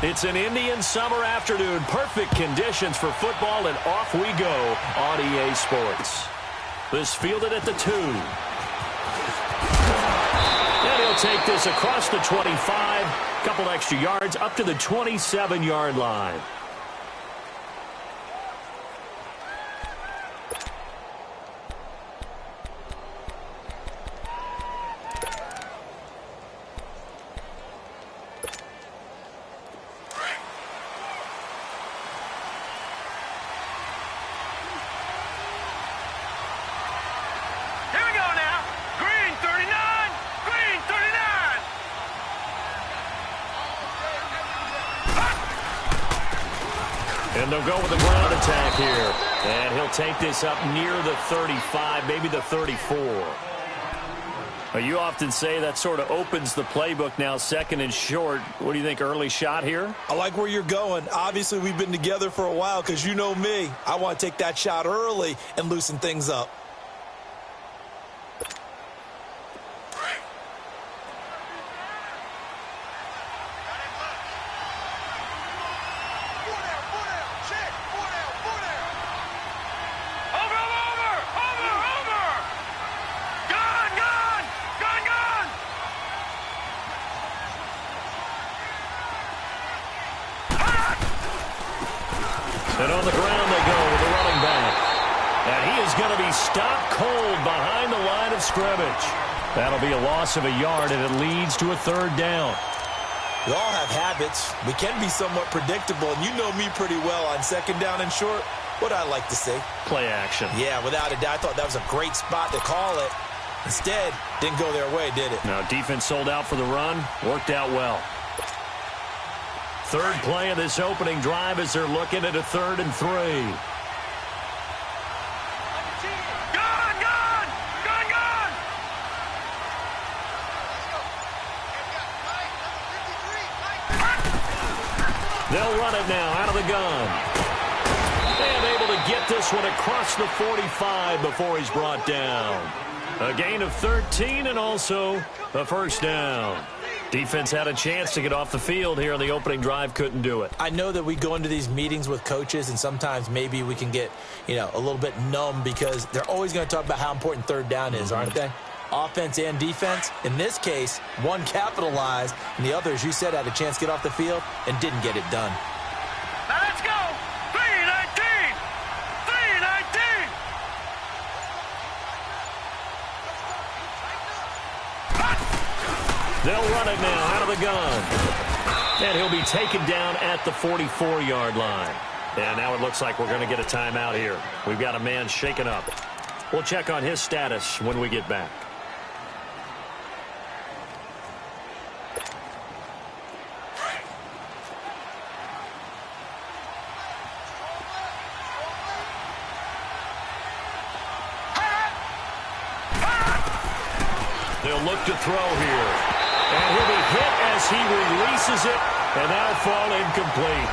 It's an Indian summer afternoon. Perfect conditions for football, and off we go on EA Sports. This fielded at the 2. And he'll take this across the 25. Couple extra yards up to the 27-yard line. And they'll go with a ground attack here. And he'll take this up near the 35, maybe the 34. Now, you often say that sort of opens the playbook now, second and short. What do you think, early shot here? I like where you're going. Obviously, we've been together for a while because you know me. I want to take that shot early and loosen things up. And on the ground they go with the running back. And he is going to be stopped cold behind the line of scrimmage. That'll be a loss of a yard, and it leads to a third down. We all have habits. We can be somewhat predictable, and you know me pretty well on second down and short. What I like to say? Play action. Yeah, without a doubt. I thought that was a great spot to call it. Instead, didn't go their way, did it? Now, defense sold out for the run. Worked out well. Third play of this opening drive as they're looking at a 3rd and 3. They'll run it now out of the gun. And able to get this one across the 45 before he's brought down. A gain of 13 and also a first down. Defense had a chance to get off the field here on the opening drive, couldn't do it. I know that we go into these meetings with coaches, and sometimes maybe we can get, a little bit numb because they're always going to talk about how important third down is, aren't they? Offense and defense. In this case, one capitalized, and the other, as you said, had a chance to get off the field and didn't get it done. Now let's go! 3-19! 3-19! They'll run it now out of the gun. And he'll be taken down at the 44-yard line. And now it looks like we're going to get a timeout here. We've got a man shaken up. We'll check on his status when we get back. They'll look to throw here. And he'll be hit as he releases it, and that'll fall incomplete.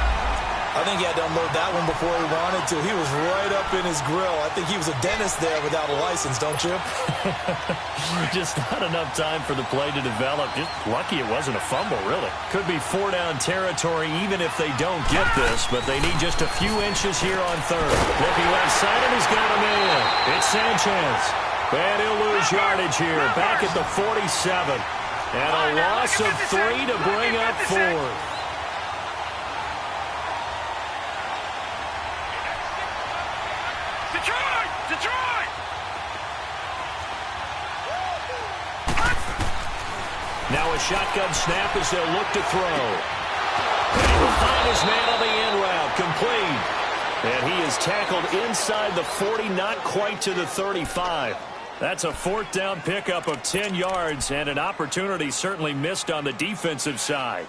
I think he had to unload that one before he wanted to. He was right up in his grill. I think he was a dentist there without a license, don't you? Just not enough time for the play to develop. Just lucky it wasn't a fumble, really. Could be 4-down territory even if they don't get this, but they need just a few inches here on third. Looking left side, and he's got him in. It's Sanchez. And he'll lose yardage here, back at the 47. And a loss of 3 to bring up 4. Detroit! Now a shotgun snap as they'll look to throw. And he will find his man on the end route, complete. And he is tackled inside the 40, not quite to the 35. That's a 4th down pickup of 10 yards and an opportunity certainly missed on the defensive side.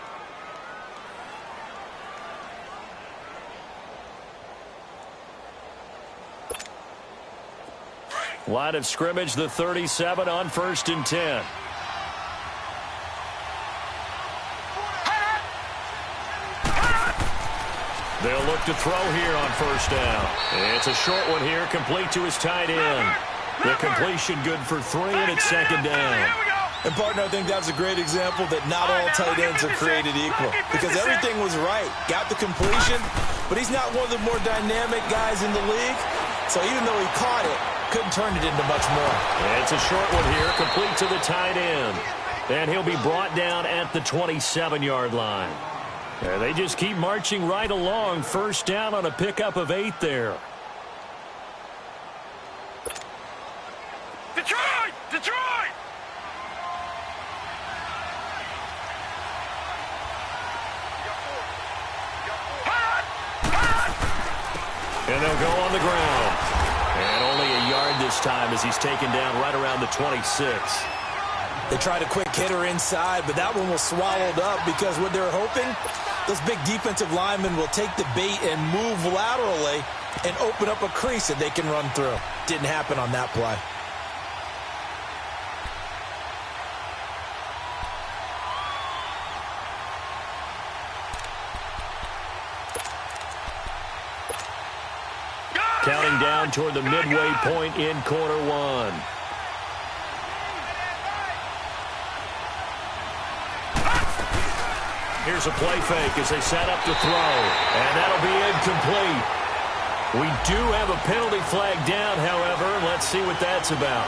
Line of scrimmage, the 37 on 1st and 10. They'll look to throw here on first down. It's a short one here, complete to his tight end. The completion good for 3, and it's second down. And, partner, I think that's a great example that not all tight ends are created equal because everything was right. Got the completion, but he's not one of the more dynamic guys in the league. So even though he caught it, couldn't turn it into much more. It's a short one here, complete to the tight end. And he'll be brought down at the 27-yard line. Yeah, they just keep marching right along. First down on a pickup of 8 there. Detroit! Detroit! And they'll go on the ground. And only a yard this time as he's taken down right around the 26. They tried a quick hitter inside, but that one was swallowed up because what they're hoping, those big defensive linemen will take the bait and move laterally and open up a crease that they can run through. Didn't happen on that play. Counting down toward the midway point in quarter 1. Here's a play fake as they set up to throw. And that'll be incomplete. We do have a penalty flag down, however. Let's see what that's about.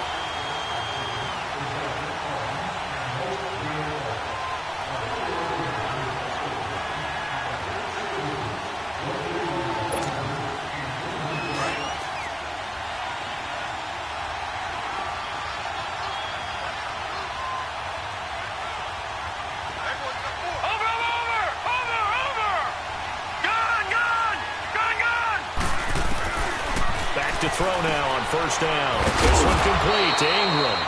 To throw now on first down. This one complete to Ingram.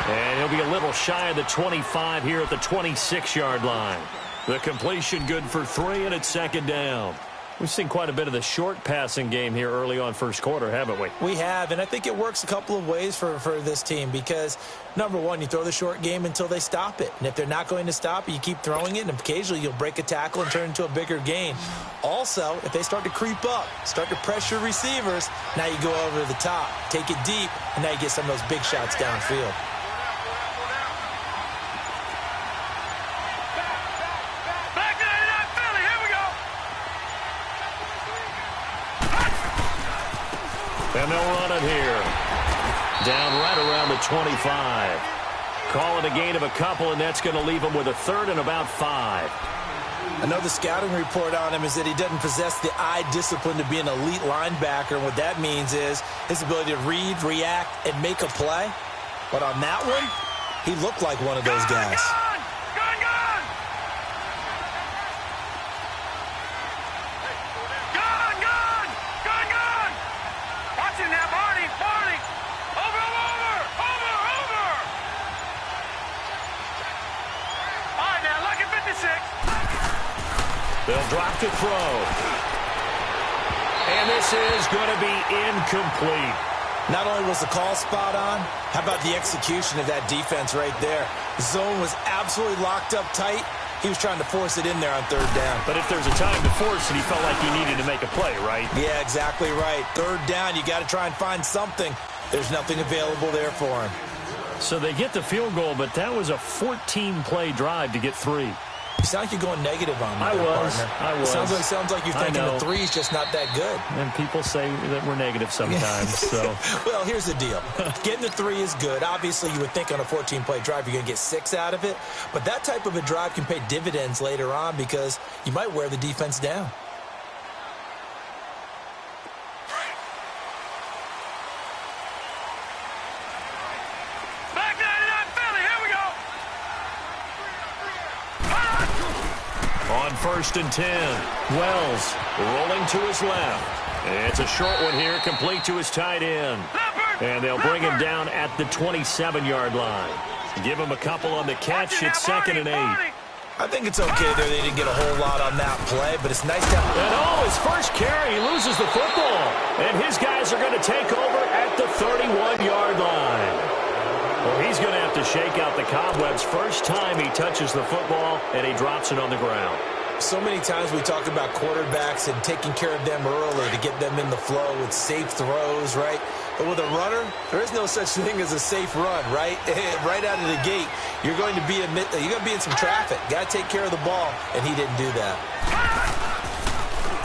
And he'll be a little shy of the 25 here at the 26-yard line. The completion good for 3, and it's second down. We've seen quite a bit of the short passing game here early on first quarter, haven't we? We have, and I think it works a couple of ways for this team because, number one, you throw the short game until they stop it. And if they're not going to stop it, you keep throwing it, and occasionally you'll break a tackle and turn it into a bigger gain. Also, if they start to creep up, start to pressure receivers, now you go over the top, take it deep, and now you get some of those big shots downfield. And they'll run it here. Down right around the 25. Call it a gain of a couple, and that's going to leave them with a third and about 5. I know the scouting report on him is that he doesn't possess the eye discipline to be an elite linebacker, and what that means is his ability to read, react, and make a play. But on that one, he looked like one of those guys. They'll drop to throw. And this is going to be incomplete. Not only was the call spot on, how about the execution of that defense right there? The zone was absolutely locked up tight. He was trying to force it in there on third down. But if there's a time to force it, he felt like he needed to make a play, right? Yeah, exactly right. Third down, you got to try and find something. There's nothing available there for him. So they get the field goal, but that was a 14-play drive to get 3. You sound like you're going negative on me. I was. Sounds like you're thinking the 3's just not that good. And people say that we're negative sometimes. So, well, here's the deal. Getting the 3 is good. Obviously, you would think on a 14-play drive you're going to get 6 out of it. But that type of a drive can pay dividends later on because you might wear the defense down. First and 10. Wells rolling to his left. It's a short one here, complete to his tight end. And they'll bring him down at the 27-yard line. Give him a couple on the catch. It's second and 8. I think it's okay there. They didn't get a whole lot on that play, but it's nice to have... And his first carry, he loses the football. And his guys are going to take over at the 31-yard line. Well, he's going to have to shake out the cobwebs first time he touches the football, and he drops it on the ground. So many times we talk about quarterbacks and taking care of them early to get them in the flow with safe throws, right? But with a runner, there is no such thing as a safe run, right? Right out of the gate, you're going to be in some traffic. Got to take care of the ball, and he didn't do that.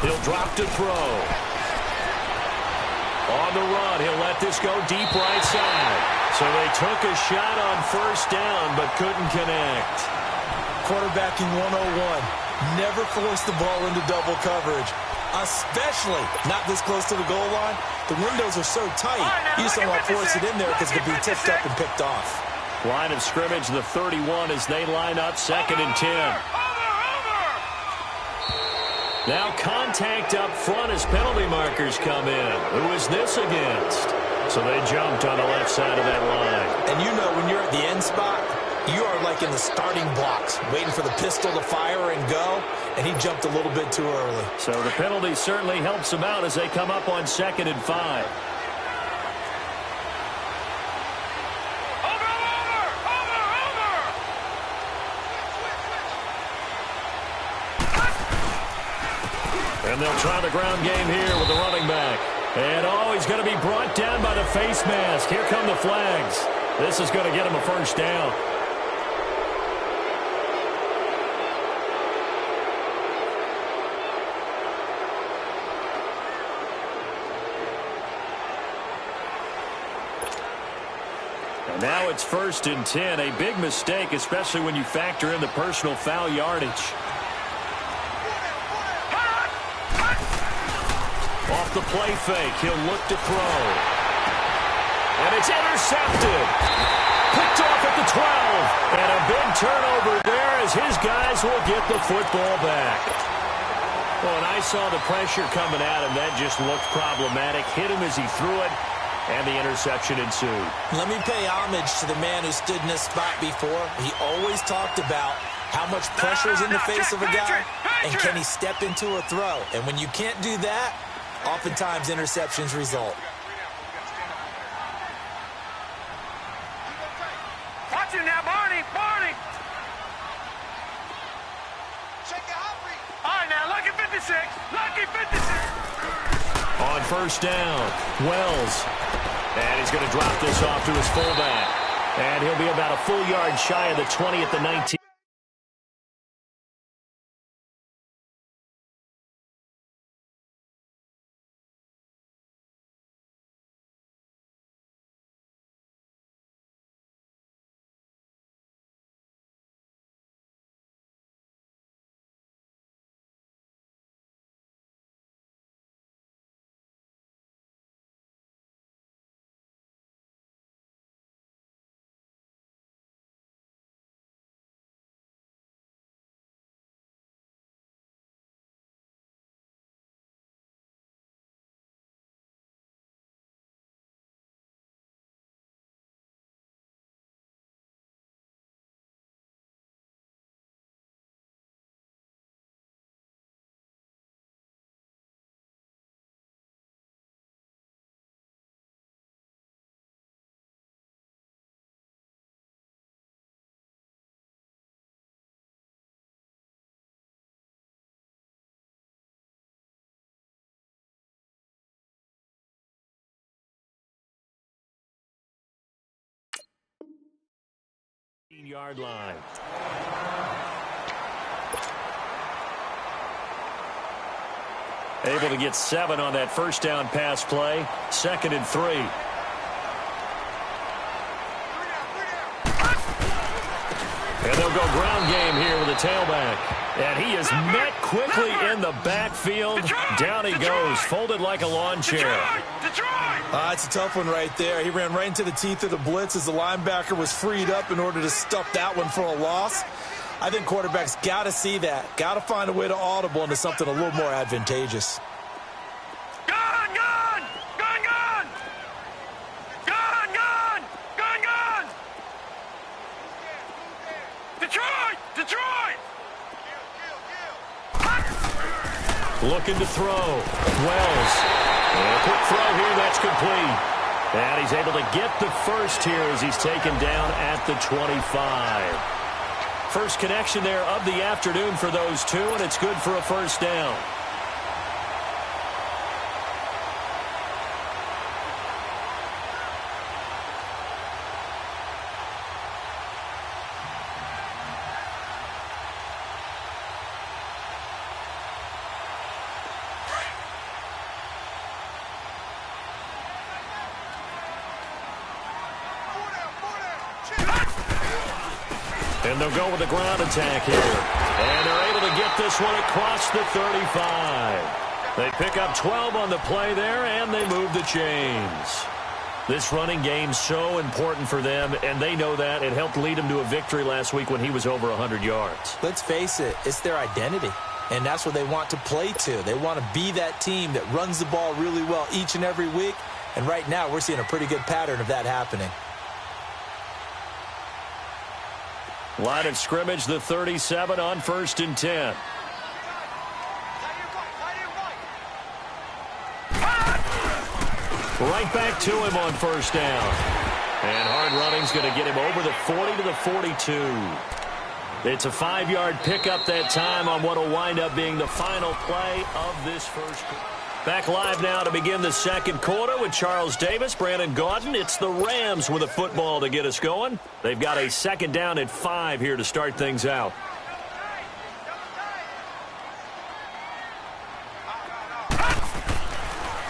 He'll drop to throw. On the run, he'll let this go deep right side. So they took a shot on first down, but couldn't connect. Quarterbacking 101. Never force the ball into double coverage, especially not this close to the goal line. The windows are so tight, you just don't want to force it in there because it could be tipped up and picked off. Line of scrimmage, the 31 as they line up, 2nd and 10. Now contact up front as penalty markers come in. Who is this against? So they jumped on the left side of that line. And you know when you're at the end spot, you are like in the starting blocks, waiting for the pistol to fire and go, and he jumped a little bit too early. So the penalty certainly helps them out as they come up on 2nd and 5. And they'll try the ground game here with the running back. And he's going to be brought down by the face mask. Here come the flags. This is going to get him a first down. And now it's 1st and 10. A big mistake, especially when you factor in the personal foul yardage. Off the play fake, he'll look to throw. And it's intercepted. Picked off at the 12. And a big turnover there as his guys will get the football back. Well, and I saw the pressure coming at him. That just looked problematic. Hit him as he threw it. And the interception ensued. Let me pay homage to the man who stood in this spot before. He always talked about how much pressure is in the face of a guy, and can he step into a throw. And when you can't do that, oftentimes interceptions result. Watch him now, Barney. All right, now, lucky 56. Lucky 56. On first down, Wells. And he's going to drop this off to his fullback. And he'll be about a full yard shy of the 20 at the 19. Yard line. Able to get 7 on that first down pass play. 2nd and 3. And they'll go ground game here with a tailback. And he is met quickly in the backfield. Down he goes, folded like a lawn chair. It's a tough one right there. He ran right into the teeth of the blitz as the linebacker was freed up in order to stuff that one for a loss. I think quarterbacks got to see that. Got to find a way to audible into something a little more advantageous. Looking to throw. Wells. And a quick throw here. That's complete. And he's able to get the first here as he's taken down at the 25. first connection there of the afternoon for those two, and it's good for a first down. And they'll go with the ground attack here. And they're able to get this one across the 35. They pick up 12 on the play there, and they move the chains. This running game's so important for them, and they know that. It helped lead them to a victory last week when he was over 100 yards. Let's face it, it's their identity, and that's what they want to play to. They want to be that team that runs the ball really well each and every week, and right now we're seeing a pretty good pattern of that happening. Line of scrimmage, the 37 on 1st and 10. Right back to him on first down. And hard running's going to get him over the 40 to the 42. It's a 5-yard pickup that time on what will wind up being the final play of this first quarter. Back live now to begin the second quarter with Charles Davis, Brandon Gaudin. It's the Rams with a football to get us going. They've got a second down at 5 here to start things out.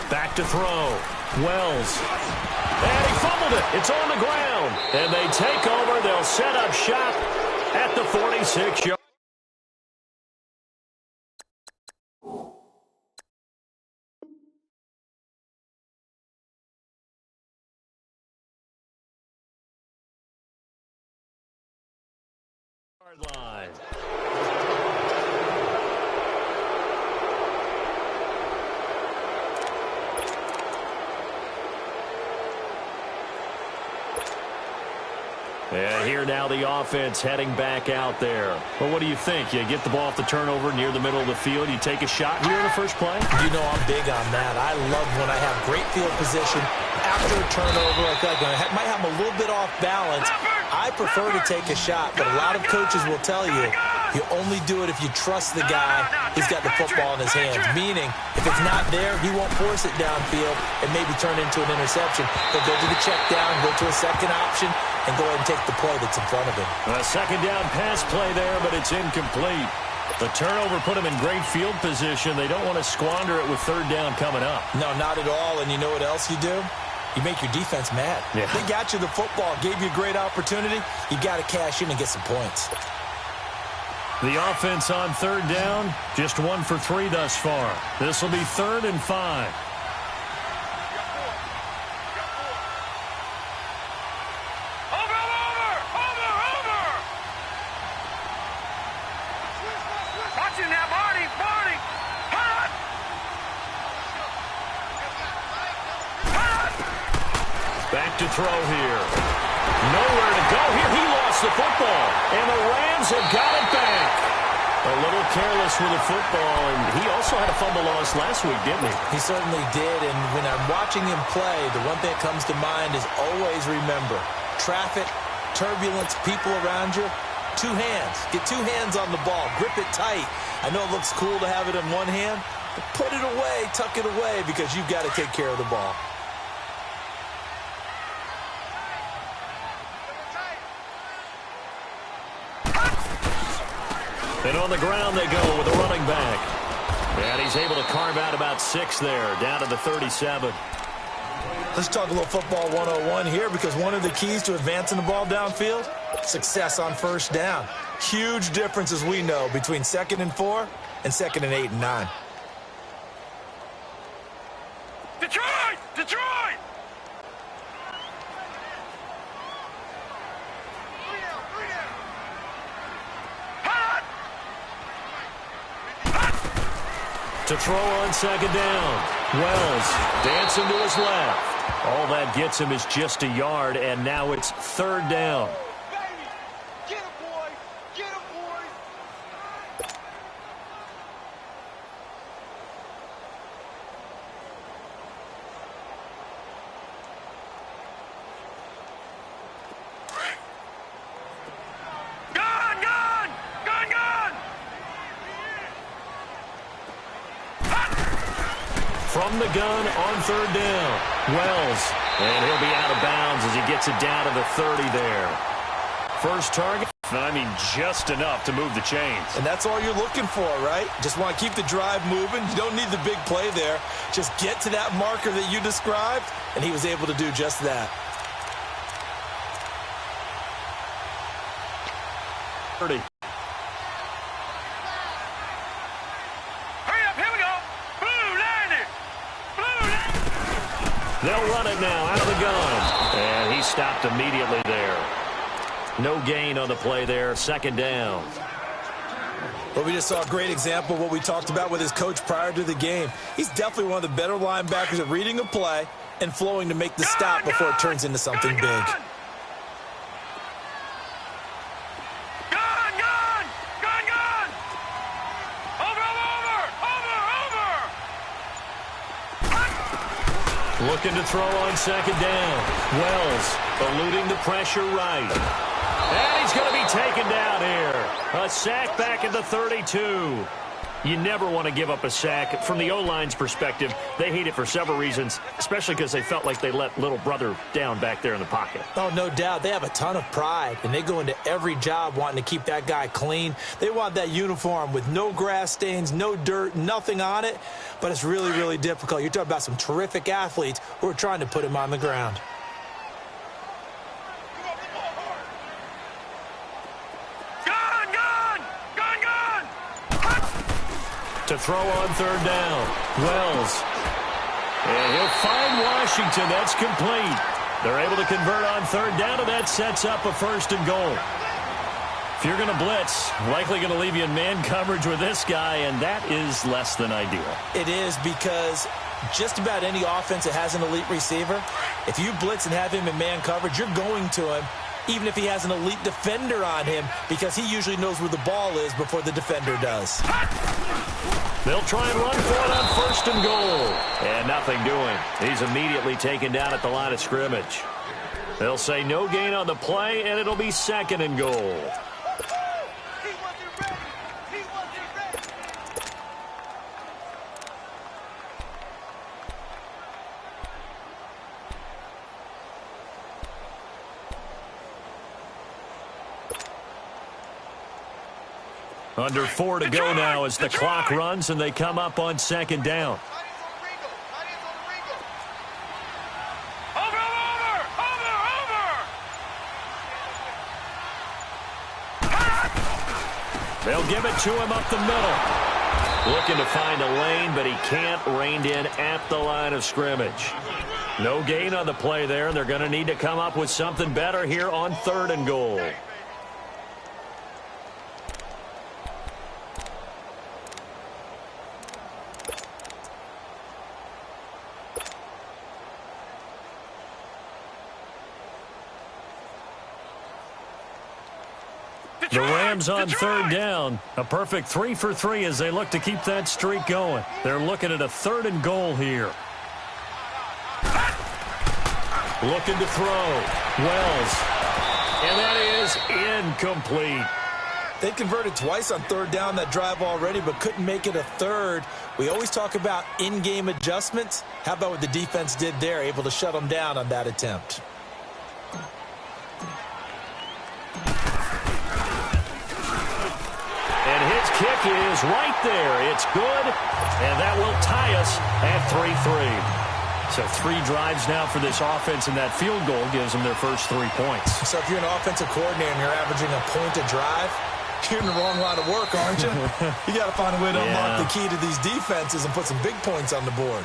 Back to throw. Wells. And he fumbled it. It's on the ground. And they take over. They'll set up shop at the 46-yard. Line. And here now the offense heading back out there. Well, what do you think? You get the ball off the turnover near the middle of the field. You take a shot here in the first play? You know I'm big on that. I love when I have great field position after a turnover. I feel like I might have a little bit off balance. I prefer to take a shot, but a lot of coaches will tell you you only do it if you trust the guy who's got the football in his hands. Meaning, if it's not there, he won't force it downfield and maybe turn into an interception. He'll go to the check down, go to a second option, and go ahead and take the play that's in front of him. A second down pass play there, but it's incomplete. The turnover put him in great field position. They don't want to squander it with third down coming up. No, not at all. And you know what else you do? You make your defense mad. Yeah. They got you the football, gave you a great opportunity. You got to cash in and get some points. The offense on third down, just 1 for 3 thus far. This will be 3rd and 5. Back to throw here. Nowhere to go here. He lost the football. And the Rams have got it back. A little careless with the football. And he also had a fumble loss last week, didn't he? He certainly did. And when I'm watching him play, the one thing that comes to mind is always remember, traffic, turbulence, people around you, 2 hands. Get 2 hands on the ball. Grip it tight. I know it looks cool to have it in one hand, but put it away, tuck it away, because you've got to take care of the ball. And on the ground they go with a running back. And he's able to carve out about 6 there, down to the 37. Let's talk a little football 101 here, because one of the keys to advancing the ball downfield, success on first down. Huge difference, as we know, between 2nd and 4 and 2nd and 8 and 9. Detroit! Detroit! To throw on 2nd down. Wells dancing to his left. All that gets him is just a yard, and now it's 3rd down. Get him, boy! Get him, boy! Gun! Gun! from the gun on third down. Wells, and he'll be out of bounds as he gets it down to the 30 there. First target, I mean, just enough to move the chains. And that's all you're looking for, right? Just want to keep the drive moving. You don't need the big play there. Just get to that marker that you described, and he was able to do just that. 30. Hurry up, here we go. Blue line it. Blue line. They'll run it now out of the gun. And he stopped immediately there. No gain on the play there. Second down. Well, we just saw a great example of what we talked about with his coach prior to the game. He's definitely one of the better linebackers at reading a play and flowing to make the stop before it turns into something big. Looking to throw on second down. Wells eluding the pressure right. And he's going to be taken down here. A sack back at the 32. You never want to give up a sack. From the O-line's perspective, they hate it for several reasons, especially because they felt like they let little brother down back there in the pocket. Oh, no doubt. They have a ton of pride, and they go into every job wanting to keep that guy clean. They want that uniform with no grass stains, no dirt, nothing on it, but it's really, really difficult. You're talking about some terrific athletes who are trying to put him on the ground. To throw on third down. Wells. And he'll find Washington. That's complete. They're able to convert on third down, and that sets up a first and goal. If you're going to blitz, likely going to leave you in man coverage with this guy, and that is less than ideal. It is, because just about any offense that has an elite receiver, if you blitz and have him in man coverage, you're going to him, even if he has an elite defender on him, because he usually knows where the ball is before the defender does. They'll try and run for it on first and goal. And nothing doing. He's immediately taken down at the line of scrimmage. They'll say no gain on the play, and it'll be second and goal. He wasn't ready. He wasn't ready. Under 4 to go now as the clock runs, and they come up on second down. They'll give it to him up the middle. Looking to find a lane, but he can't. Reined in at the line of scrimmage. No gain on the play there, and they're going to need to come up with something better here on third and goal. The Rams on third down. A perfect 3 for 3 as they look to keep that streak going. They're looking at a third and goal here. Looking to throw. Wells. And that is incomplete. They converted twice on third down that drive already, but couldn't make it a third. We always talk about in-game adjustments. How about what the defense did there, able to shut them down on that attempt? Kick is right there. It's good, and that will tie us at 3-3. So 3 drives now for this offense, and that field goal gives them their first 3 points. So if you're an offensive coordinator and you're averaging a point a drive, you're in the wrong line of work, aren't you? You got to find a way to unlock the key to these defenses and put some big points on the board.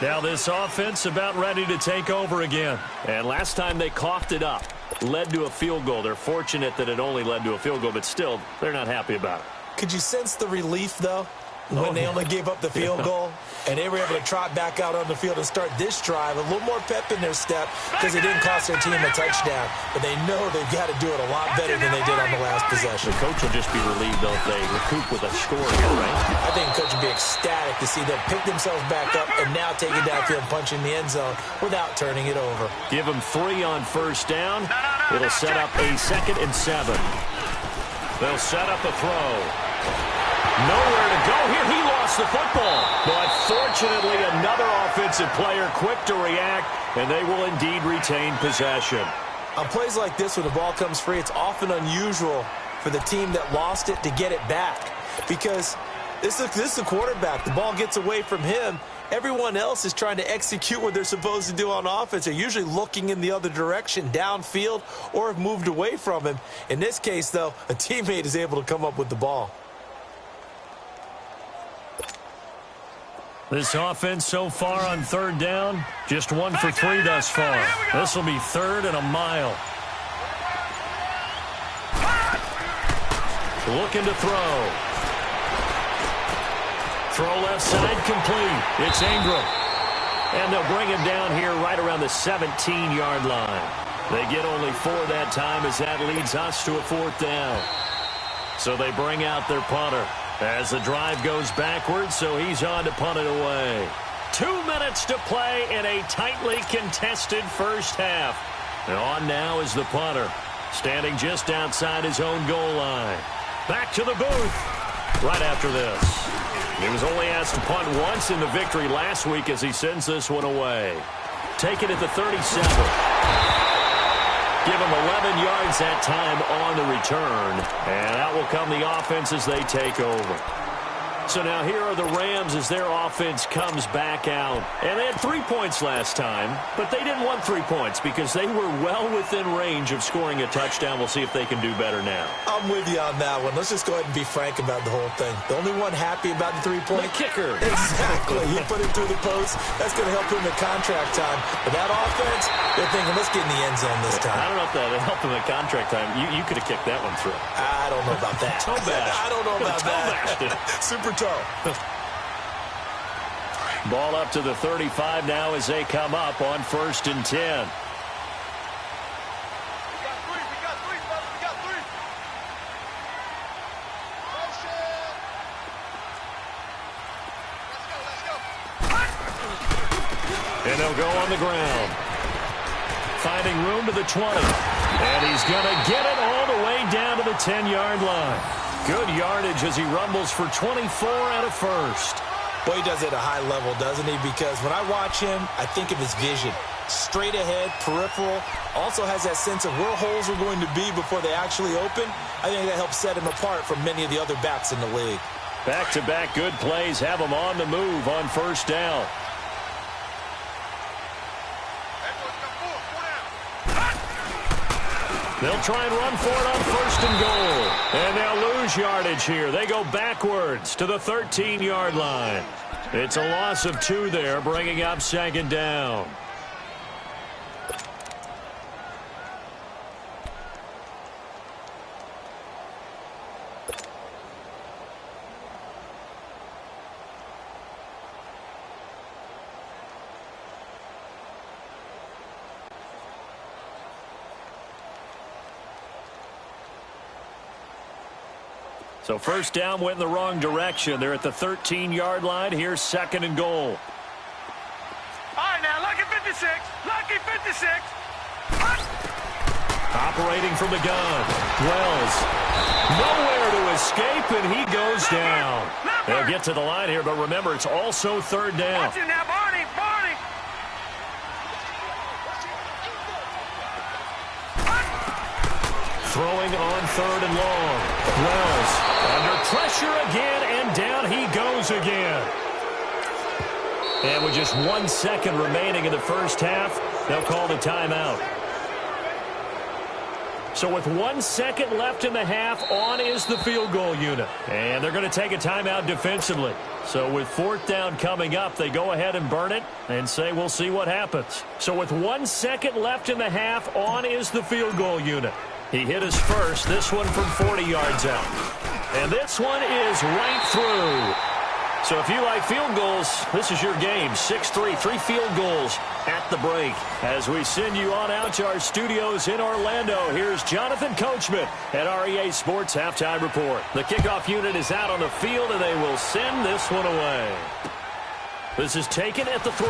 Now this offense about ready to take over again. And last time they coughed it up, led to a field goal. They're fortunate that it only led to a field goal, but still, they're not happy about it. Could you sense the relief, though, when they only gave up the field goal and they were able to trot back out on the field and start this drive? A little more pep in their step because it didn't cost their team a touchdown. But they know they've got to do it a lot better than they did on the last possession. The coach will just be relieved, though, if they recoup with a score here, right? I think the coach will be ecstatic to see them pick themselves back up and now take it downfield and punch in the end zone without turning it over. Give them 3 on first down. It'll set up a 2nd and 7. They'll set up a throw. Nowhere to go here. He lost the football. But fortunately, another offensive player quick to react, and they will indeed retain possession. On plays like this, when the ball comes free, it's often unusual for the team that lost it to get it back. Because this is the quarterback. The ball gets away from him. Everyone else is trying to execute what they're supposed to do on offense. They're usually looking in the other direction, downfield, or have moved away from him. In this case, though, a teammate is able to come up with the ball. This offense so far on third down, just 1 for 3 thus far. This will be 3rd and a mile. Looking to throw. Throw left side complete. It's Ingram. And they'll bring him down here right around the 17-yard line. They get only 4 that time as that leads us to a 4th down. So they bring out their punter as the drive goes backwards, so he's on to punt it away. 2 minutes to play in a tightly contested first half. And on now is the punter, standing just outside his own goal line. Back to the booth right after this. He was only asked to punt once in the victory last week as he sends this one away. Take it at the 37. Give him 11 yards that time on the return. And out will come the offense as they take over. So now here are the Rams as their offense comes back out. And they had 3 points last time, but they didn't want 3 points because they were well within range of scoring a touchdown. We'll see if they can do better now. I'm with you on that one. Let's just go ahead and be frank about the whole thing. The only one happy about the 3-point? The kicker. Exactly. He put it through the post. That's going to help him in contract time. But that offense, they're thinking, let's get in the end zone this time. I don't know if that helped him in contract time. You could have kicked that one through. I don't know about that. Toe bash. I don't know about that. Super toe. Ball up to the 35 now as they come up on 1st and 10. We got 3, fellas. We got 3. Motion. Let's go. And they'll go on the ground. Finding room to the 20. And he's going to get it all the way down to the 10-yard line. Good yardage as he rumbles for 24 and a first. Boy, he does it at a high level, doesn't he? Because when I watch him, I think of his vision. Straight ahead, peripheral. Also has that sense of where holes are going to be before they actually open. I think that helps set him apart from many of the other backs in the league. Back-to-back good plays have him on the move on 1st down. They'll try and run for it on 1st and goal. And they'll lose yardage here. They go backwards to the 13-yard line. It's a loss of 2 there, bringing up 2nd down. So 1st down went in the wrong direction. They're at the 13-yard line. Here's 2nd and goal. All right, now, lucky 56. Lucky 56. Operating from the gun. Wells. Nowhere to escape, and he goes down. They'll get to the line here, but remember, it's also 3rd down. Watch it now, Barney. Barney. Throwing on 3rd and long. Wells under pressure again, and down he goes again. And with just 1 second remaining in the first half, they'll call the timeout. So with 1 second left in the half, on is the field goal unit. And they're going to take a timeout defensively. So with 4th down coming up, they go ahead and burn it and say we'll see what happens. So with 1 second left in the half, on is the field goal unit. He hit his first, this one from 40 yards out. And this one is right through. So if you like field goals, this is your game. 6-3, 3 field goals at the break. As we send you on out to our studios in Orlando, here's Jonathan Coachman at REA Sports Halftime Report. The kickoff unit is out on the field, and they will send this one away. This is taken at the 3.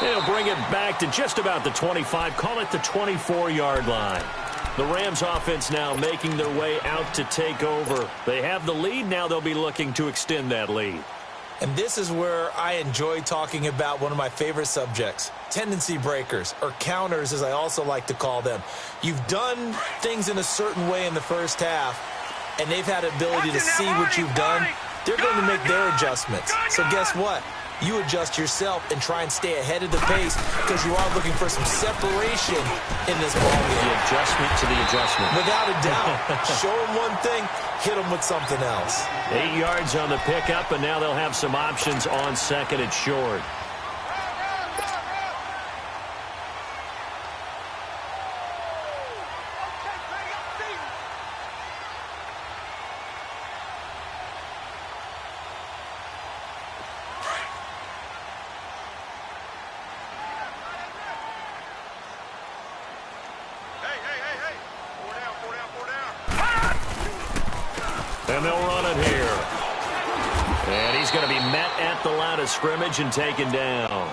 They'll bring it back to just about the 25, call it the 24-yard line. The Rams offense now making their way out to take over. They have the lead. Now they'll be looking to extend that lead. And this is where I enjoy talking about one of my favorite subjects, tendency breakers, or counters as I also like to call them. You've done things in a certain way in the first half, and they've had the ability to see what you've done. They're going to make their adjustments. So guess what? You adjust yourself and try and stay ahead of the pace because you are looking for some separation in this ballgame. The adjustment to the adjustment. Without a doubt. Show them one thing, hit them with something else. 8 yards on the pickup, and now they'll have some options on second and short. And they'll run it here. And he's going to be met at the line of scrimmage and taken down.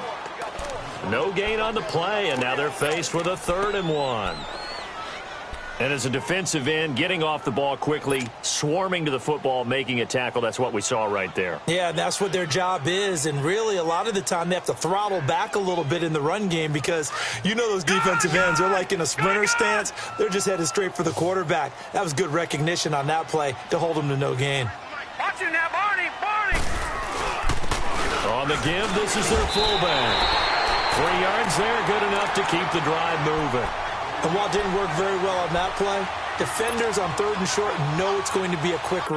No gain on the play, and now they're faced with a 3rd and 1. And as a defensive end, getting off the ball quickly, swarming to the football, making a tackle, that's what we saw right there. Yeah, that's what their job is. And really, a lot of the time, they have to throttle back a little bit in the run game because you know those defensive ends, they're like in a sprinter stance. They're just headed straight for the quarterback. That was good recognition on that play to hold them to no gain. Watching that, Barney! On the give, this is their fullback. 3 yards there, good enough to keep the drive moving. And while it didn't work very well on that play, defenders on 3rd and short know it's going to be a quick run.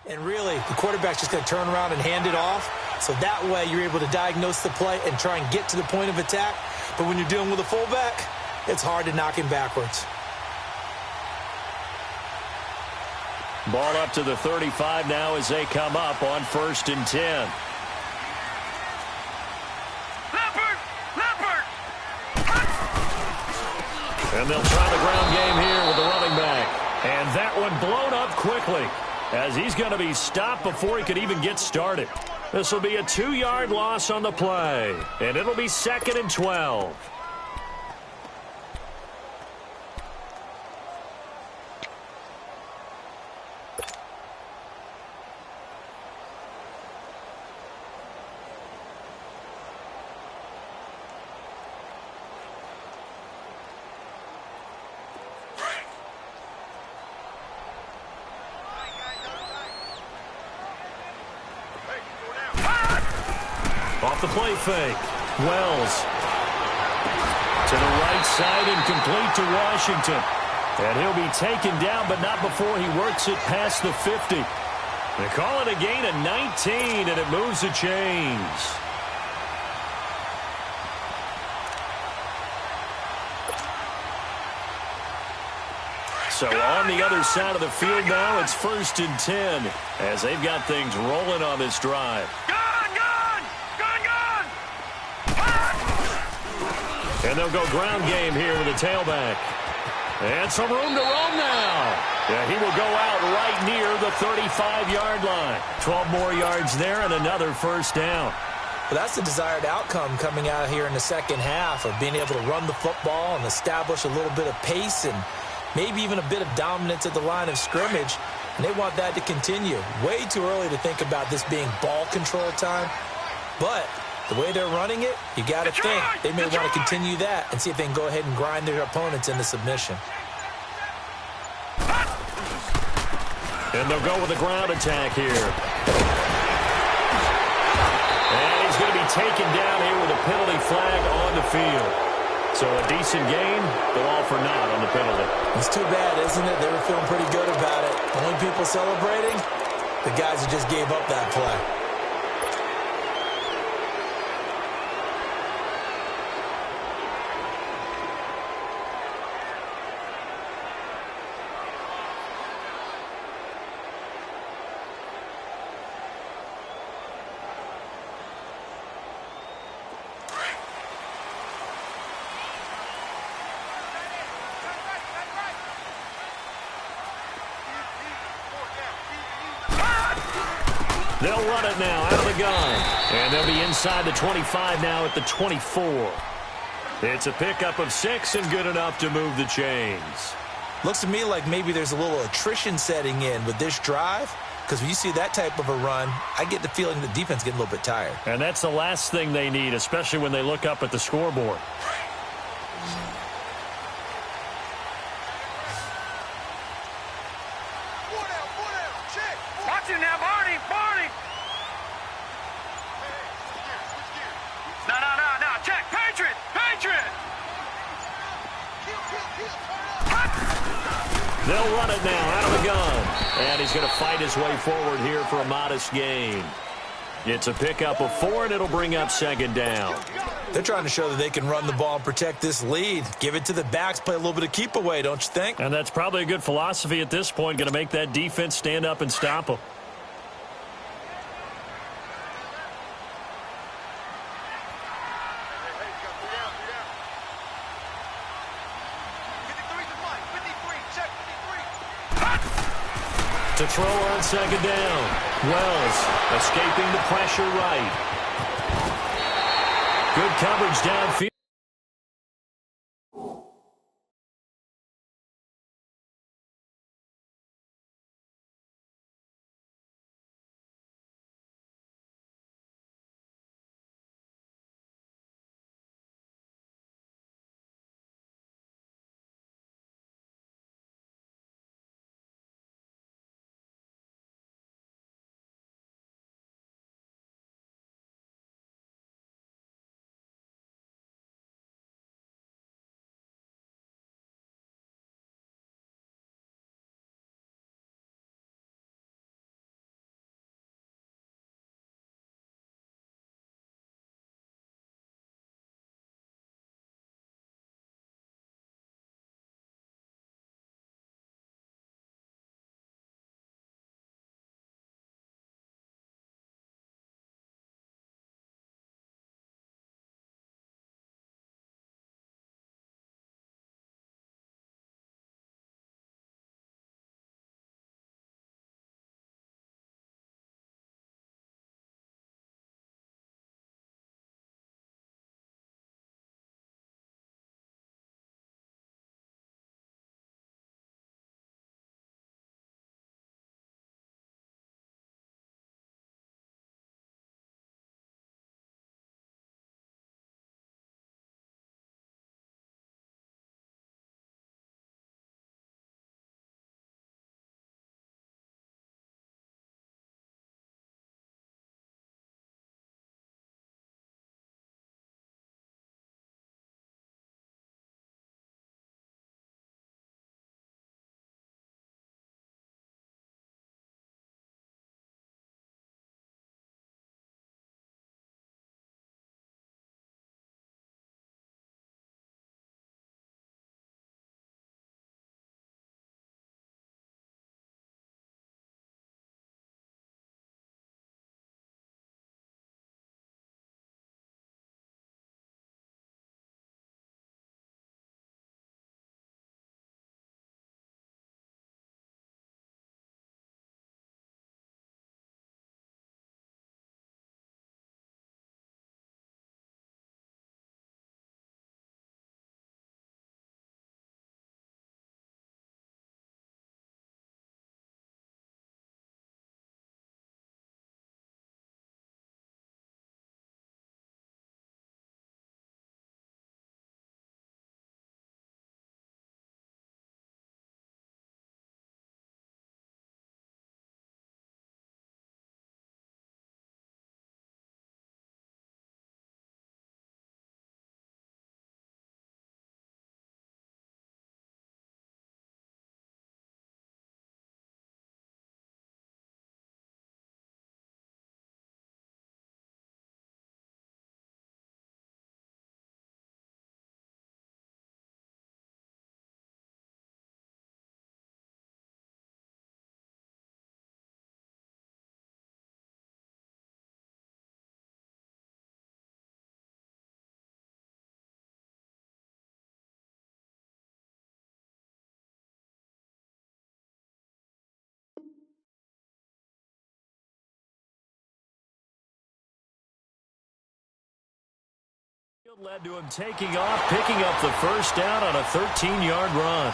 And really, the quarterback's just going to turn around and hand it off. So that way, you're able to diagnose the play and try and get to the point of attack. But when you're dealing with a fullback, it's hard to knock him backwards. Ball up to the 35 now as they come up on 1st and 10. Leopard! And they'll try the ground game here with the running back. And that one blown up quickly, as he's going to be stopped before he could even get started. This will be a 2-yard loss on the play, and it'll be 2nd and 12. Off the play fake. Wells to the right side and complete to Washington. And he'll be taken down, but not before he works it past the 50. They call it a gain of 19, and it moves the chains. So on the other side of the field now, it's 1st and 10, as they've got things rolling on this drive. And they'll go ground game here with a tailback. And some room to roam now. Yeah, he will go out right near the 35-yard line. 12 more yards there and another 1st down. Well, that's the desired outcome coming out here in the second half of being able to run the football and establish a little bit of pace and maybe even a bit of dominance at the line of scrimmage. And they want that to continue. Way too early to think about this being ball control time. But the way they're running it, you got to think they may want to continue that and see if they can go ahead and grind their opponents into submission. And they'll go with a ground attack here. And he's going to be taken down here with a penalty flag on the field. So a decent gain, but all for naught on the penalty. It's too bad, isn't it? They were feeling pretty good about it. Only people celebrating, the guys who just gave up that play. They'll run it now out of the gun. And they'll be inside the 25 now at the 24. It's a pickup of 6 and good enough to move the chains. Looks to me like maybe there's a little attrition setting in with this drive, because when you see that type of a run, I get the feeling the defense getting a little bit tired. And that's the last thing they need, especially when they look up at the scoreboard. Watch him now, Barney. No. Check. Patriot. They'll run it now out of the gun. And he's going to fight his way forward here for a modest gain. It's a pickup of 4, and it'll bring up second down. They're trying to show that they can run the ball and protect this lead. Give it to the backs, play a little bit of keep away, don't you think? And that's probably a good philosophy at this point, going to make that defense stand up and stop them. To throw on second down. Wells escaping the pressure right. Good coverage downfield. Led to him taking off, picking up the first down on a 13-yard run.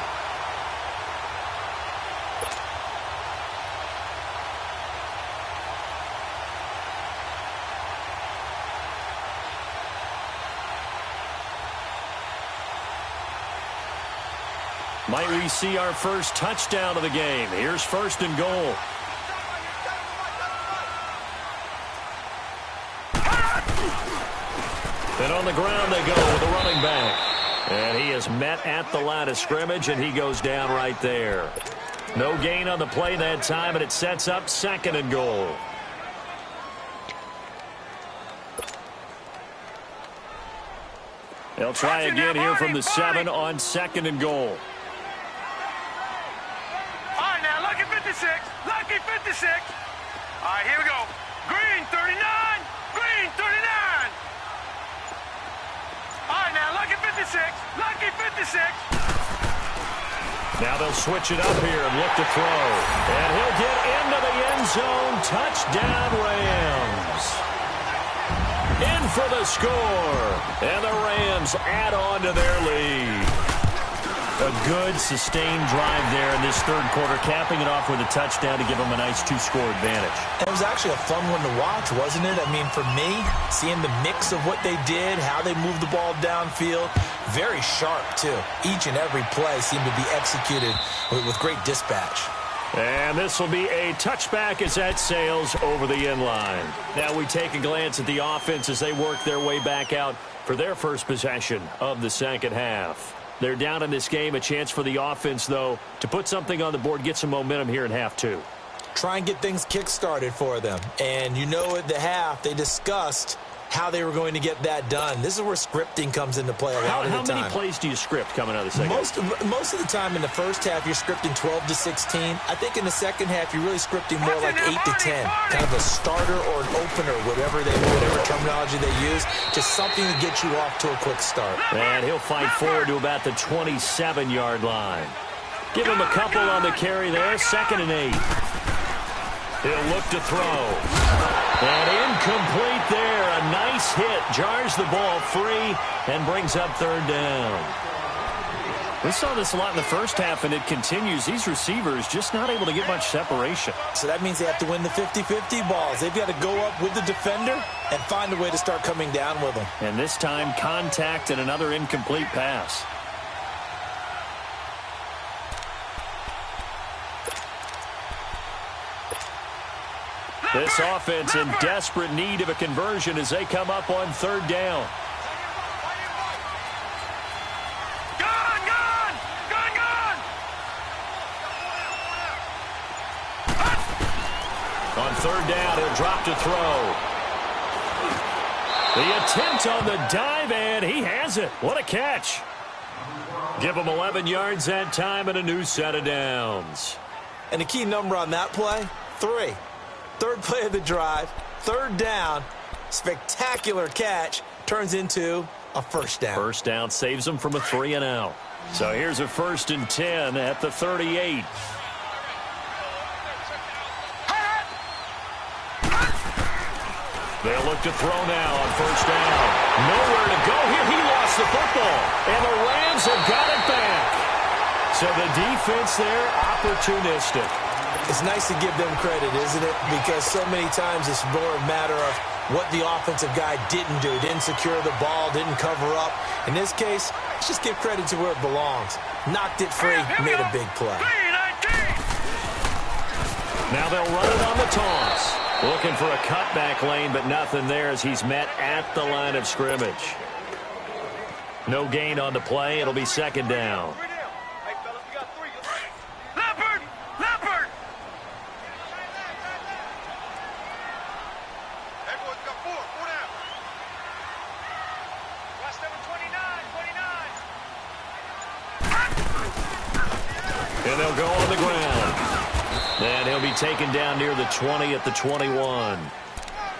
Might we see our first touchdown of the game? Here's first and goal. And on the ground they go with the running back. And he is met at the line of scrimmage, and he goes down right there. No gain on the play that time, and it sets up second and goal. They'll try again here from the 7 on second and goal. All right, now, lucky 56. Lucky 56. All right, here we go. Green, 39. Green, 39. All right, now, lucky 56. Lucky 56. Now they'll switch it up here and look to throw. And he'll get into the end zone. Touchdown, Rams. In for the score. And the Rams add on to their lead. A good, sustained drive there in this third quarter, capping it off with a touchdown to give them a nice 2-score advantage. It was actually a fun one to watch, wasn't it? I mean, for me, seeing the mix of what they did, how they moved the ball downfield, very sharp, too. Each and every play seemed to be executed with great dispatch. And this will be a touchback as that sails over the end line. Now we take a glance at the offense as they work their way back out for their first possession of the second half. They're down in this game. A chance for the offense, though, to put something on the board, get some momentum here in half two. Try and get things kick-started for them. And you know at the half, they discussed how they were going to get that done. This is where scripting comes into play a lot of the time. How many plays do you script coming out of the second half? Most of the time in the first half, you're scripting 12 to 16. I think in the second half, you're really scripting more like 8 to 10. Kind of a starter or an opener, whatever terminology they use, just something to get you off to a quick start. And he'll fight forward to about the 27-yard line. Give him a couple on the carry there, 2nd and 8. He'll look to throw. And incomplete there. A nice hit. Jars the ball free and brings up third down. We saw this a lot in the first half, and it continues. These receivers just not able to get much separation. So that means they have to win the 50-50 balls. They've got to go up with the defender and find a way to start coming down with them. And this time, contact and another incomplete pass. This offense in desperate need of a conversion as they come up on third down. On third down, he'll drop to throw. The attempt on the dive, and he has it. What a catch. Give him 11 yards that time and a new set of downs. And the key number on that play, 3. Third play of the drive, third down, spectacular catch, turns into a first down. First down saves them from a 3 and out. So here's a 1st and 10 at the 38. They'll look to throw now on first down. Nowhere to go here. He lost the football, and the Rams have got it back. So the defense there, opportunistic. It's nice to give them credit, isn't it? Because so many times it's more a matter of what the offensive guy didn't do. Didn't secure the ball, didn't cover up. In this case, let's just give credit to where it belongs. Knocked it free, made a big play. Now they'll run it on the toss. Looking for a cutback lane, but nothing there as he's met at the line of scrimmage. No gain on the play. It'll be second down. And they'll go on the ground. And he'll be taken down near the 20 at the 21.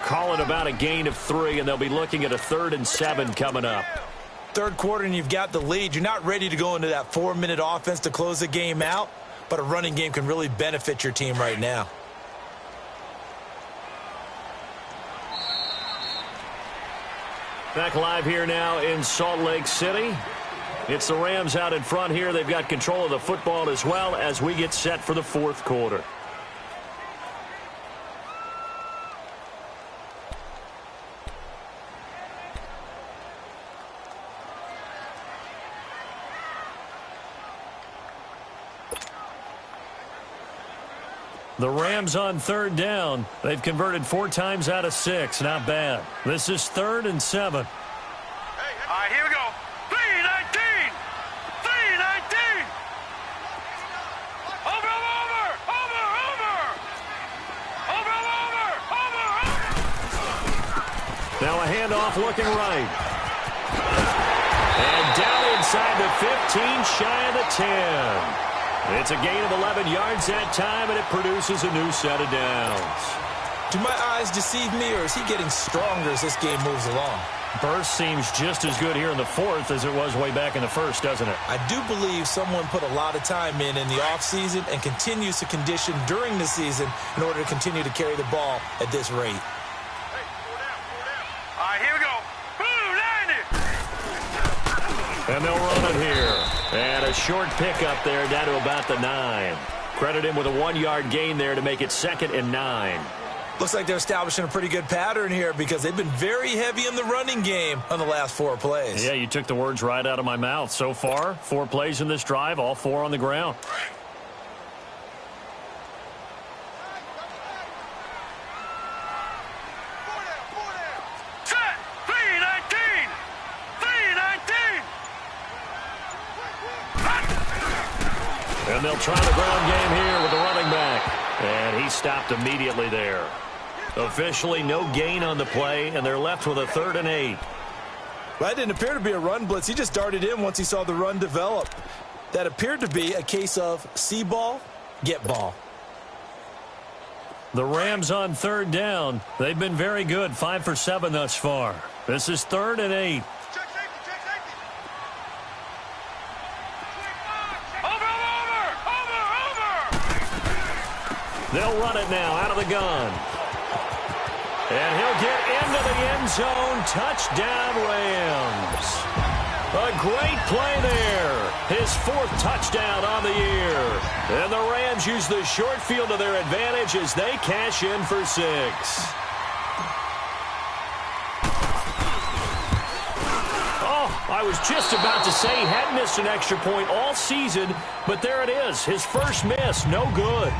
Calling about a gain of 3, and they'll be looking at a 3rd and 7 coming up. Third quarter, and you've got the lead. You're not ready to go into that 4-minute offense to close the game out, but a running game can really benefit your team right now. Back live here now in Salt Lake City. It's the Rams out in front here. They've got control of the football as well as we get set for the fourth quarter. The Rams on third down. They've converted 4 times out of 6. Not bad. This is 3rd and 7. All right, here we go. 3-19. 3-19. Over, over, over, over. Over, over, over, over. Now a handoff looking right. And down inside the 15, shy of the 10. It's a gain of 11 yards that time, and it produces a new set of downs. Do my eyes deceive me, or is he getting stronger as this game moves along? Burst seems just as good here in the fourth as it was way back in the first, doesn't it? I do believe someone put a lot of time in the offseason and continues to condition during the season in order to continue to carry the ball at this rate. Hey, slow down, slow down. All right, here we go. Boom, 90. And they'll run it here. And a short pickup there down to about the 9. Credit him with a 1-yard gain there to make it 2nd and 9. Looks like they're establishing a pretty good pattern here because they've been very heavy in the running game on the last 4 plays. Yeah, you took the words right out of my mouth. So far, 4 plays in this drive, all 4 on the ground. Set. 3-19. 3-19. And they'll try the ground game here with the running back. And he stopped immediately there. Officially no gain on the play, and they're left with a 3rd and 8. Well, that didn't appear to be a run blitz. He just darted in once he saw the run develop. That appeared to be a case of see ball, get ball. The Rams on 3rd down. They've been very good, 5 for 7 thus far. This is 3rd and 8. Check safety, check safety. Over, over, over, over. They'll run it now out of the gun. And he'll get into the end zone. Touchdown, Rams. A great play there. His 4th touchdown on the year. And the Rams use the short field to their advantage as they cash in for 6. Oh, I was just about to say he hadn't missed an extra point all season, but there it is. His first miss, no good.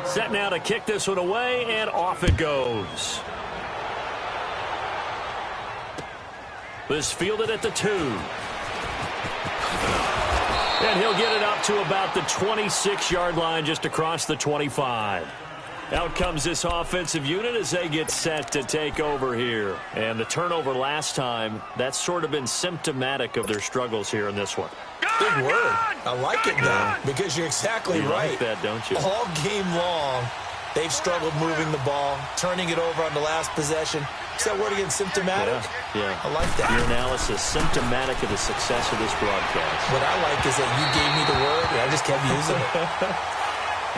Set now to kick this one away, and off it goes. This fielded at the 2. And he'll get it up to about the 26-yard line, just across the 25. Out comes this offensive unit as they get set to take over here. And the turnover last time, that's sort of been symptomatic of their struggles here in this one. Big word. I like it, though, because you're exactly right. You like that, don't you? All game long, they've struggled moving the ball, turning it over on the last possession. Is that word again, symptomatic? Yeah. I like that. Your analysis, symptomatic of the success of this broadcast. What I like is that you gave me the word, and I just kept using it.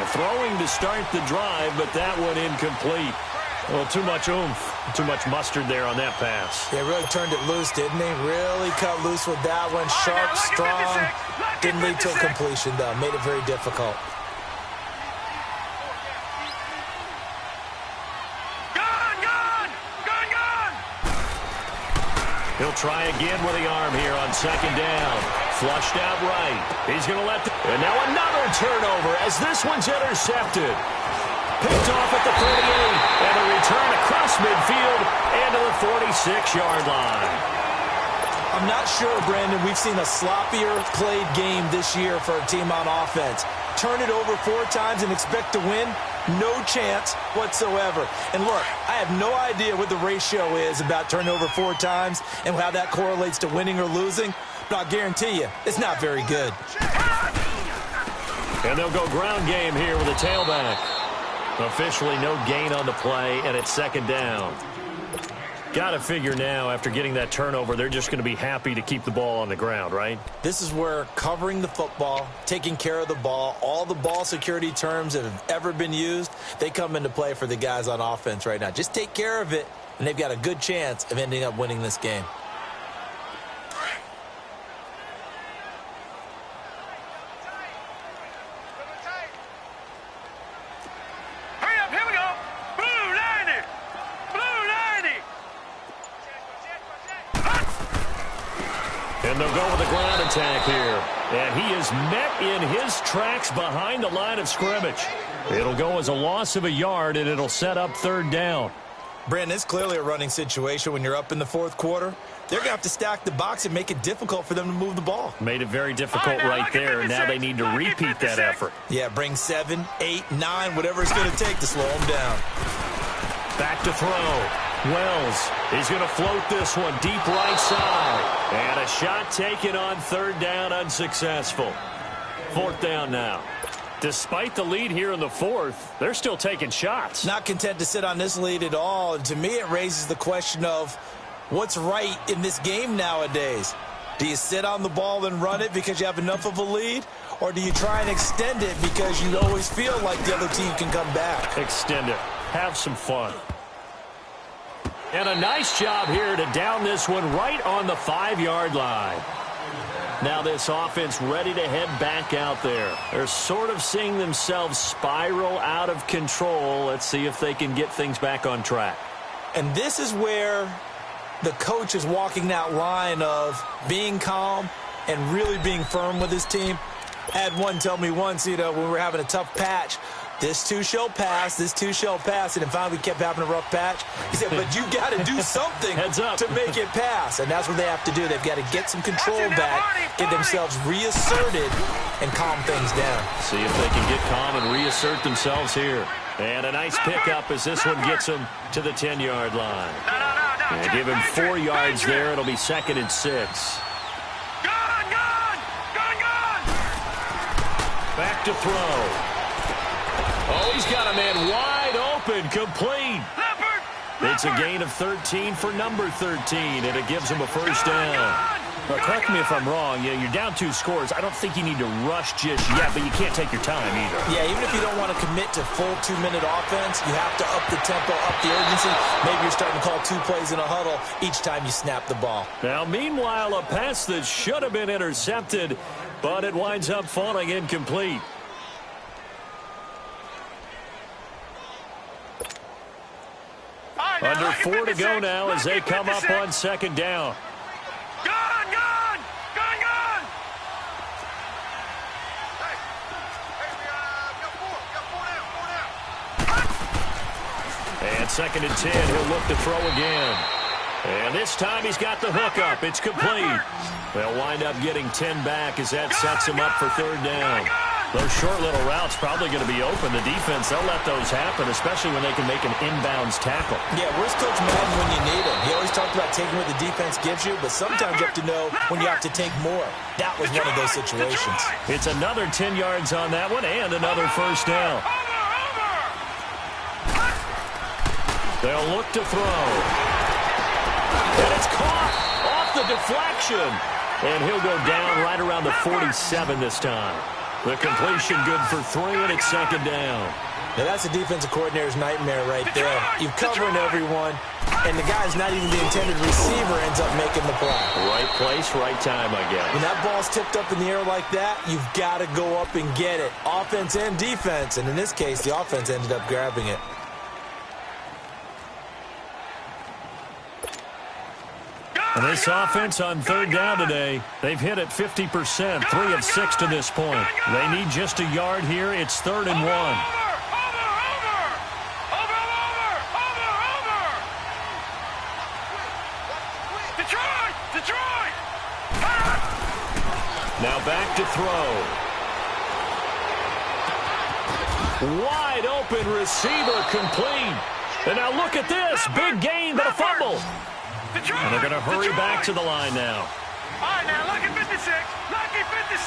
And throwing to start the drive, but that one incomplete. Well, too much oomph, too much mustard there on that pass. Yeah, really turned it loose, didn't he? Really cut loose with that one. Sharp, strong. Didn't lead to a completion, though. Made it very difficult. He'll try again with the arm here on 2nd down. Flushed out right. He's going to let the... And now another turnover as this one's intercepted. Picked off at the 38. And a return across midfield and to the 46-yard line. I'm not sure, Brandon, we've seen a sloppier played game this year for a team on offense. Turn it over 4 times and expect to win? No chance whatsoever. And look, I have no idea what the ratio is about turning over 4 times and how that correlates to winning or losing, but I'll guarantee you, it's not very good. And they'll go ground game here with a tailback. Officially no gain on the play, and it's 2nd down. Got to figure now, after getting that turnover, they're just going to be happy to keep the ball on the ground, right? This is where covering the football, taking care of the ball, all the ball security terms that have ever been used, they come into play for the guys on offense right now. Just take care of it, and they've got a good chance of ending up winning this game. And they'll go with a ground attack here. And he is met in his tracks behind the line of scrimmage. It'll go as a loss of a yard, and it'll set up third down. Brandon, it's clearly a running situation when you're up in the fourth quarter. They're going to have to stack the box and make it difficult for them to move the ball. Made it very difficult right there. Now they need to repeat that effort. Yeah, bring 7, 8, 9, whatever it's going to take to slow them down. Back to throw. Wells, he's going to float this one deep right side. And a shot taken on third down, unsuccessful. Fourth down now. Despite the lead here in the fourth, they're still taking shots. Not content to sit on this lead at all. And to me, it raises the question of what's right in this game nowadays. Do you sit on the ball and run it because you have enough of a lead? Or do you try and extend it because you always feel like the other team can come back? Extend it. Have some fun. And a nice job here to down this one right on the 5-yard line. Now this offense ready to head back out there. They're sort of seeing themselves spiral out of control. Let's see if they can get things back on track. And this is where the coach is walking that line of being calm and really being firm with his team. I had one tell me once, when we were having a tough patch, this too shall pass, this too shall pass, and then finally we kept having a rough patch. He said, but you got to do something to make it pass, and that's what they have to do. They've got to get some control back, get themselves reasserted, and calm things down. See if they can get calm and reassert themselves here. And a nice pickup as this one gets them to the 10-yard line. And give him 4 yards there. It'll be 2nd and 6. Back to throw. Oh, he's got a man wide open, complete. It's a gain of 13 for number 13, and it gives him a first down. Well, correct me if I'm wrong. You're down 2 scores. I don't think you need to rush just yet, but you can't take your time either. Yeah, even if you don't want to commit to full 2-minute offense, you have to up the tempo, up the urgency. Maybe you're starting to call 2 plays in a huddle each time you snap the ball. Now, meanwhile, a pass that should have been intercepted, but it winds up falling incomplete. Under 4 to go now as they come up on 2nd down. And 2nd and 10, he'll look to throw again. And this time he's got the hook up. It's complete. They'll wind up getting 10 back as that sets him up for 3rd down. Those short little routes probably going to be open. The defense, they'll let those happen, especially when they can make an inbounds tackle. Yeah, where's Coach Madden when you need him? He always talked about taking what the defense gives you, but sometimes you have to know when you have to take more. That was one of those situations. It's another 10 yards on that one and another first down. They'll look to throw. And it's caught off the deflection. And he'll go down right around the 47 this time. The completion good for 3, and it's 2nd down. Now that's a defensive coordinator's nightmare right there. You're covering everyone, and the guy's not even the intended receiver ends up making the play. Right place, right time, I guess. When that ball's tipped up in the air like that, you've got to go up and get it. Offense and defense, and in this case, the offense ended up grabbing it. And this offense on 3rd down today, they've hit it 50%, 3 of 6 to this point. They need just a yard here. It's 3rd and 1. Detroit! Now back to throw. Wide open receiver complete. And now look at this. Big gain, but a fumble. Detroit! And they're going to hurry back to the line now. All right, now, lucky 56. Lucky 56.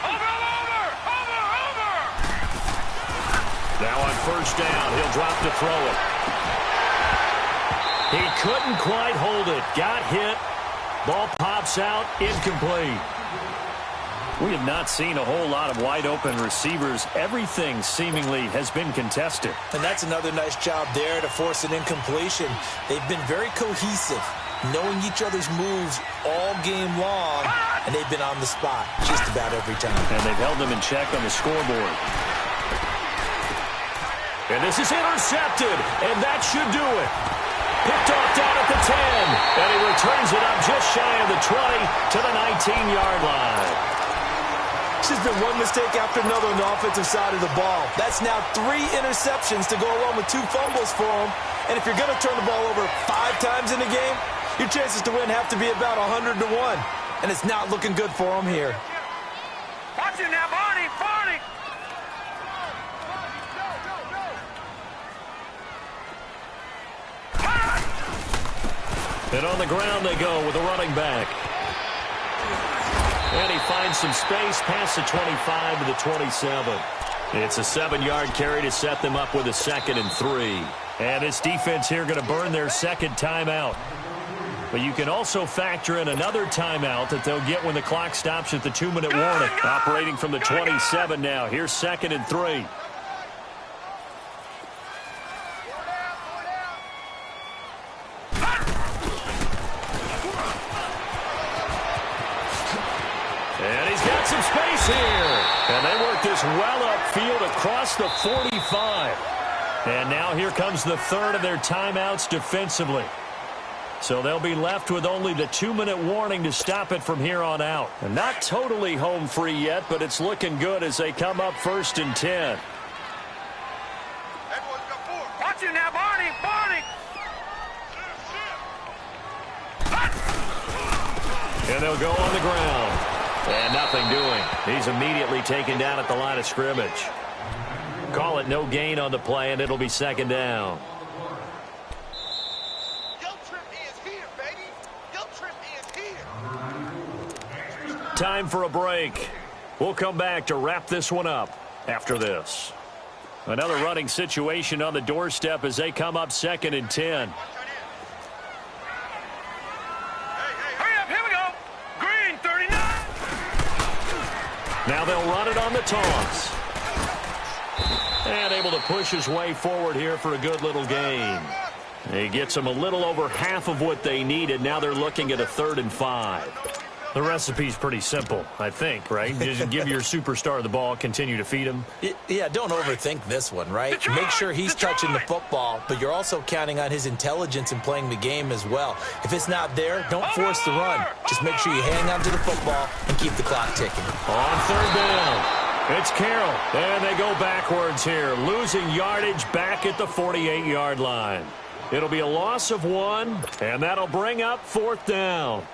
Over. Now on 1st down, he'll drop to throw it. He couldn't quite hold it. Got hit. Ball pops out. Incomplete. We have not seen a whole lot of wide-open receivers. Everything seemingly has been contested. And that's another nice job there to force an incompletion. They've been very cohesive, knowing each other's moves all game long, and they've been on the spot just about every time. And they've held them in check on the scoreboard. And this is intercepted, and that should do it. Picked off down at the 10, and he returns it up just shy of the 20 to the 19-yard line. It's just been one mistake after another on the offensive side of the ball. That's now 3 interceptions to go along with 2 fumbles for him. And if you're going to turn the ball over 5 times in a game, your chances to win have to be about 100 to 1. And it's not looking good for him here. Watch it now, Barney, Barney. And on the ground they go with a running back. And he finds some space past the 25 to the 27. It's a 7-yard carry to set them up with a 2nd and 3. And this defense here going to burn their second timeout. But you can also factor in another timeout that they'll get when the clock stops at the 2-minute warning. Operating from the 27 now. Here's 2nd and 3. And he's got some space here. And they work this well upfield across the 45. And now here comes the third of their timeouts defensively. So they'll be left with only the 2-minute warning to stop it from here on out. And not totally home free yet, but it's looking good as they come up 1st and 10. Watch it now, Barney, Barney. And they'll go on the ground. And nothing doing. He's immediately taken down at the line of scrimmage. Call it no gain on the play, and it'll be 2nd down. Time for a break. We'll come back to wrap this one up after this. Another running situation on the doorstep as they come up 2nd and 10. Hurry up, here we go. Green, 39. Now they'll run it on the toss. And able to push his way forward here for a good little gain. He gets them a little over half of what they needed. Now they're looking at a 3rd and 5. The recipe's pretty simple, I think, right? Just give your superstar the ball, continue to feed him. Yeah, don't overthink this one, right? Make sure he's touching the football, but you're also counting on his intelligence in playing the game as well. If it's not there, don't force the run. Just make sure you hang on to the football and keep the clock ticking. On 3rd down, it's Carroll, and they go backwards here, losing yardage back at the 48-yard line. It'll be a loss of 1, and that'll bring up 4th down.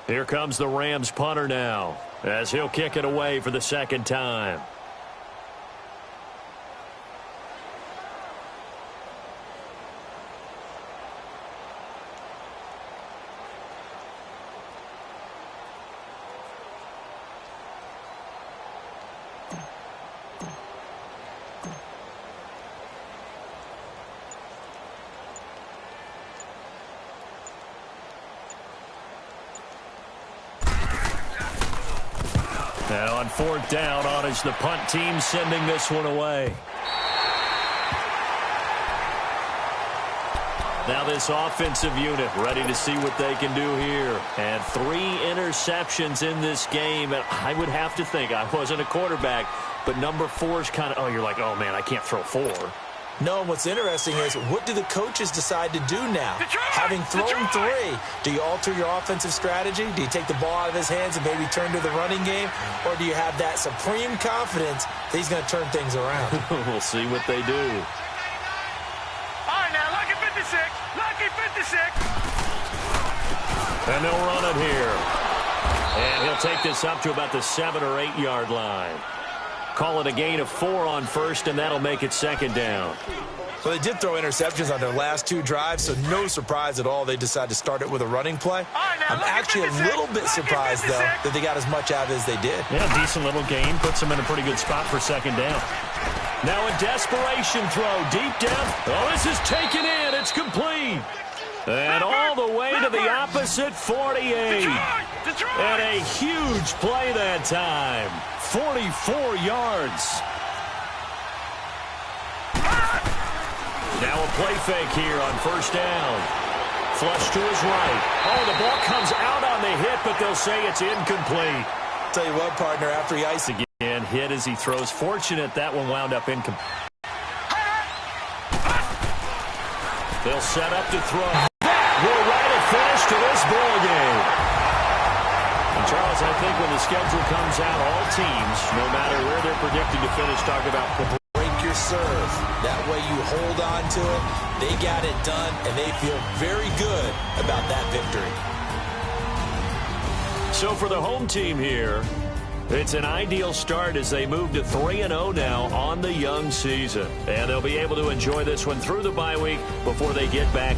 Here comes the Rams punter now, as he'll kick it away for the 2nd time. Now on 4th down, on is the punt team sending this one away. Now this offensive unit ready to see what they can do here. And 3 interceptions in this game. And I would have to think, I wasn't a quarterback, but number 4 is kind of, oh, you're like, oh, man, I can't throw 4. No, and what's interesting is, what do the coaches decide to do now? Having thrown 3, do you alter your offensive strategy? Do you take the ball out of his hands and maybe turn to the running game? Or do you have that supreme confidence that he's going to turn things around? We'll see what they do. All right, now, lucky 56. Lucky 56. And they'll run it here. And he'll take this up to about the 7 or 8 yard line. Call it a gain of 4 on 1st, and that'll make it 2nd down. Well, they did throw interceptions on their last 2 drives, so no surprise at all they decided to start it with a running play. I'm actually a little bit surprised, though, that they got as much out of it as they did. Yeah, decent little gain. Puts them in a pretty good spot for 2nd down. Now a desperation throw deep down. Oh, this is taken in. It's complete. And all the way to the opposite 48. And a huge play that time. 44 yards. Now a play fake here on first down. Flush to his right. Oh, the ball comes out on the hit, but they'll say it's incomplete. Tell you what, partner, after he iced again, hit as he throws. Fortunate that one wound up incomplete. They'll set up to throw. That will write a finish to this ball game. And Charles, I think when the schedule comes out, all teams, no matter where they're predicted to finish, talk about break your serve. That way you hold on to it. They got it done, and they feel very good about that victory. So for the home team here, it's an ideal start as they move to 3-0 now on the young season. And they'll be able to enjoy this one through the bye week before they get back